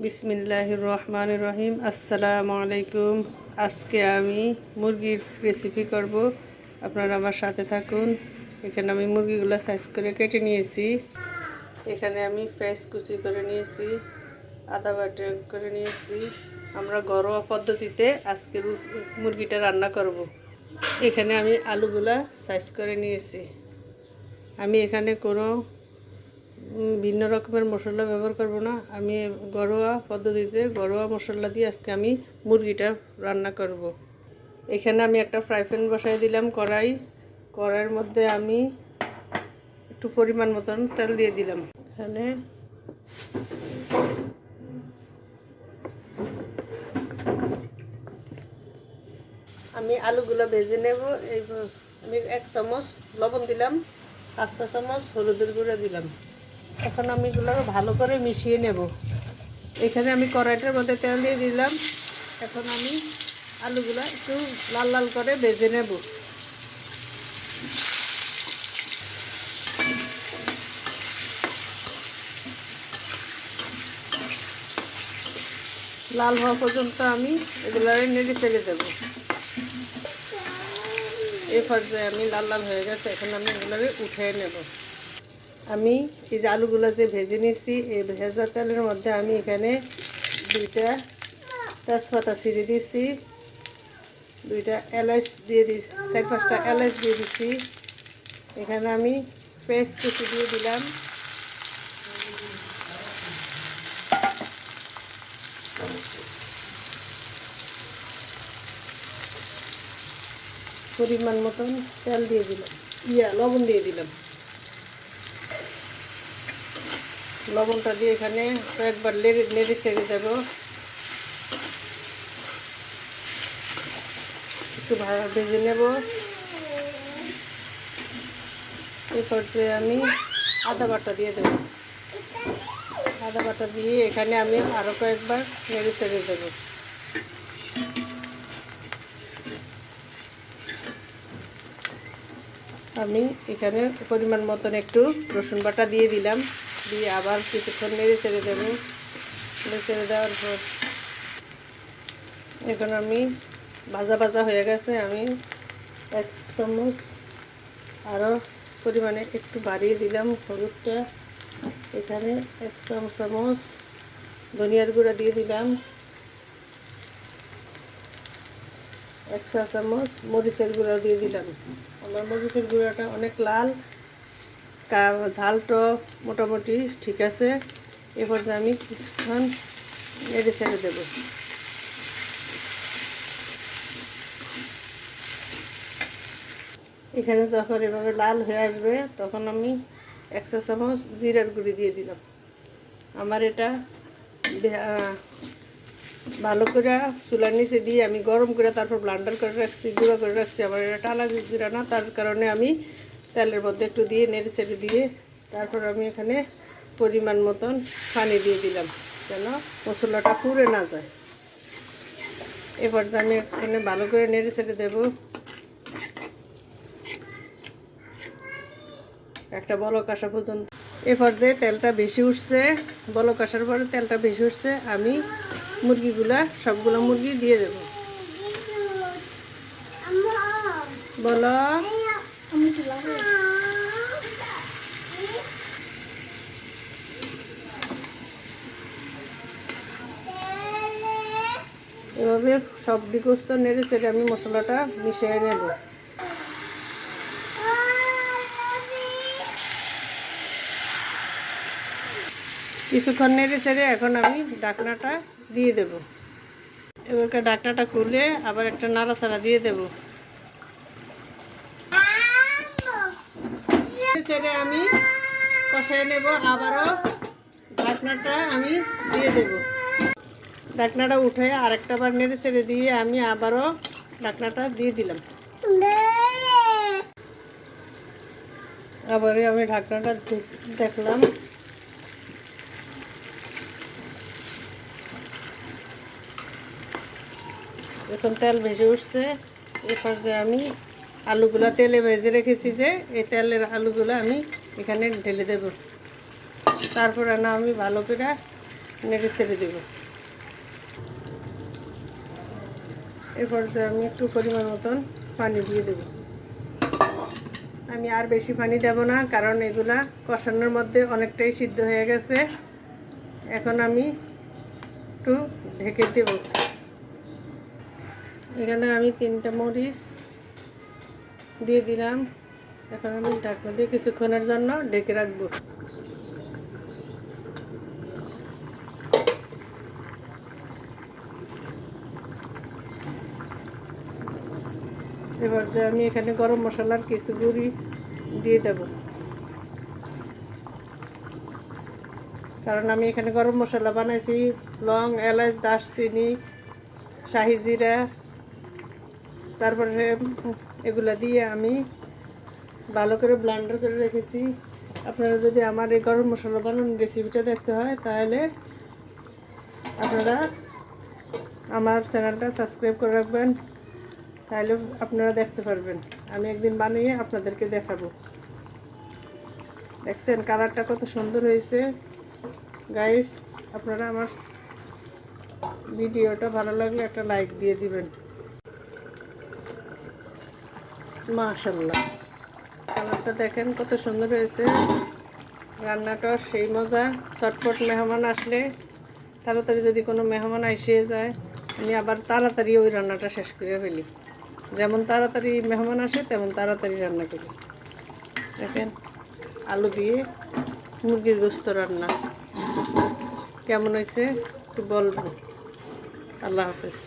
বিসমিল্লাহির রহমানির রহিম। আসসালামু আলাইকুম। আজকে আমি মুরগির রেসিপি করব, আপনারা আমার সাথে থাকুন। এখানে আমি মুরগিগুলো সাইজ করে কেটে নিয়েছি। এখানে আমি পেঁয়াজ কুচি করে নিয়েছি, আদা বাটা করে নিয়েছি। আমরা ঘরোয়া পদ্ধতিতে আজকে মুরগিটা রান্না করব। এখানে আমি আলুগুলা সাইজ করে নিয়েছি। আমি এখানে কোনো ভিন্ন রকমের মশলা ব্যবহার করব না। আমি ঘরোয়া পদ্ধতিতে ঘরোয়া মশলা দিয়ে আজকে আমি মুরগিটা রান্না করব। এখানে আমি একটা ফ্রাই প্যান বসাই দিলাম। কড়াইয়ের মধ্যে আমি একটু পরিমাণ মতন তেল দিয়ে দিলাম। এখানে আমি আলুগুলো ভেজে নেব। আমি 1 চামচ লবণ দিলাম, 1/2 চা চামচ হলুদের গুঁড়ো দিলাম। এখন আমি এগুলো ভালো করে মিশিয়ে নেব। এখানে আমি কড়াইটার মধ্যে তেল দিয়ে দিলাম। এখন আমি আলুগুলো একটু লাল লাল করে ভেজে নেব। লাল হওয়া পর্যন্ত আমি এগুলো নেড়ে চেড়ে দেবো। এই পর্যায়ে আমি লাল লাল হয়ে গেছে। এখন আমি এগুলো উঠিয়ে নেব। আমি এই যে আলুগুলো যে ভেজে নিয়েছি, এই ভেজা তেলের মধ্যে আমি এখানে 2টা তেজপাতা ছিঁড়ে দিয়েছি, 2টা এলাচ দিয়ে দিচ্ছি, 4-5টা এলাচ দিয়ে দিচ্ছি। এখানে আমি পেঁয়াজ কুচি দিয়ে দিলাম। পরিমাণ মতন তেল দিয়ে দিলাম, লবণ দিয়ে দিলাম। লবণটা দিয়ে এখানে কয়েকবার নেড়ে ছেড়ে দেব। একটু ভেজে নেব। এই পর্যায়ে আমি আদা বাটা দিয়ে দেব। আদা বাটা দিয়ে এখানে আমি আরও কয়েকবার নেড়ে ছেড়ে দেব। আমি এখানে পরিমাণ মতন একটু রসুন বাটা দিয়ে দিলাম। দিয়ে আবার কিছুক্ষণ নেড়ে ছেড়ে দেবো। নেড়ে ছেড়ে দেওয়ার পর এখন আমি ভাজা ভাজা হয়ে গেছে। আমি 1 চামচ আরও পরিমাণে একটু বাড়িয়ে দিলাম হলুদটা। এখানে 1 চামচ ধনিয়ার গুঁড়া দিয়ে দিলাম। 1 চা চামচ মরিচের গুঁড়া দিয়ে দিলাম। আমার মরিচের গুঁড়াটা অনেক লাল, ঝালটা মোটামুটি ঠিক আছে। এরপর আমি কিছুক্ষণ নেড়ে ছেড়ে দেব। এখানে যখন এভাবে লাল হয়ে আসবে তখন আমি 1 চা চামচ জিরার গুঁড়ি দিয়ে দিলাম। আমার এটা ভালো করে চুলার নিচে দিয়ে আমি গরম করে তারপর ব্লান্ডার করে রাখছি, গুঁড়ো করে রাখছি। আমার এটা টালা জিরা না, তার কারণে আমি তেলের মধ্যে একটু দিয়ে নেড়ে ছেড়ে দিয়ে তারপর আমি এখানে পরিমাণ মতন পানি দিয়ে দিলাম, যেন মশলাটা পুড়ে না যায়। এরপর আমি এখানে ভালো করে নেড়ে ছেড়ে দেবো। একটা বলক আসা পর্যন্ত। এরপর যে তেলটা বেশি উঠছে, বলক আসার পরে তেলটা বেশি উঠছে, আমি সবগুলো মুরগি দিয়ে দেব। বলো এভাবে সব দিকস্ত নেড়ে চেড়ে আমি মশলাটা মিশিয়ে নেব। কিছুক্ষণ নেড়ে চেড়ে এখন আমি ঢাকনাটা দিয়ে দেব। এবারকার ঢাকনাটা খুলে আবার একটা নাড়াচাড়া দিয়ে দেব। ছেড়ে আমি কষাই নেব। আবারও ঢাকনাটা আমি দিয়ে দেব। ঢাকনাটা উঠে আরেকটা বার নেড়ে ছেড়ে দিয়ে আমি আবারও ঢাকনাটা দিয়ে দিলাম। আবারও আমি ঢাকনাটা দেখলাম। এখন তেল ভেসে উঠছে। এরপর যে আমি আলুগুলা তেলে ভেজে রেখেছি, যে এই তেলের আলুগুলো আমি এখানে ঢেলে দেব। তারপরে না আমি ভালো করে নেড়ে ছেড়ে দেব। এরপর আমি একটু পরিমাণ মতন পানি দিয়ে দেব। আমি আর বেশি পানি দেব না, কারণ এগুলা কষানোর মধ্যে অনেকটাই সিদ্ধ হয়ে গেছে। এখন আমি একটু ঢেকে দেব। এখানে আমি 3টা মরিচ দিয়ে দিলাম। এখন আমি ঢাকনা দিয়ে কিছুক্ষণের জন্য ঢেকে রাখবো। এবার যে আমি এখানে গরম মশলার কিছু গুঁড়ি দিয়ে দেব, কারণ আমি এখানে গরম মশলা বানাইছি। লং, এলাচ, দারচিনি, শাহি জিরা, তারপরে এগুলা দিয়ে আমি ভালো করে ব্লেন্ডার করে রেখেছি। আপনারা যদি আমার এই গরম মশলা বানানোর রেসিপিটা দেখতে হয়, তাহলে আপনারা আমার চ্যানেলটা সাবস্ক্রাইব করে রাখবেন, তাহলে আপনারা দেখতে পারবেন। আমি একদিন বানিয়ে আপনাদেরকে দেখাবো। দেখছেন কালারটা কত সুন্দর হয়েছে গাইস। আপনারা আমার ভিডিওটা ভালো লাগলে একটা লাইক দিয়ে দিবেন। মাশাআল্লাহ, কালারটা দেখেন কত সুন্দর হয়েছে। রান্নাটা সেই মজা। চটপট মেহমান আসলে, তাড়াতাড়ি যদি কোনো মেহমান এসে যায়, আমি আবার তাড়াতাড়ি ওই রান্নাটা শেষ করে ফেলি। যেমন তাড়াতাড়ি মেহমান আসে তেমন তাড়াতাড়ি রান্না করি। দেখেন আলু দিয়ে মুরগির গোস্ত রান্না কেমন হয়েছে একটু বলবো। আল্লাহ হাফেজ।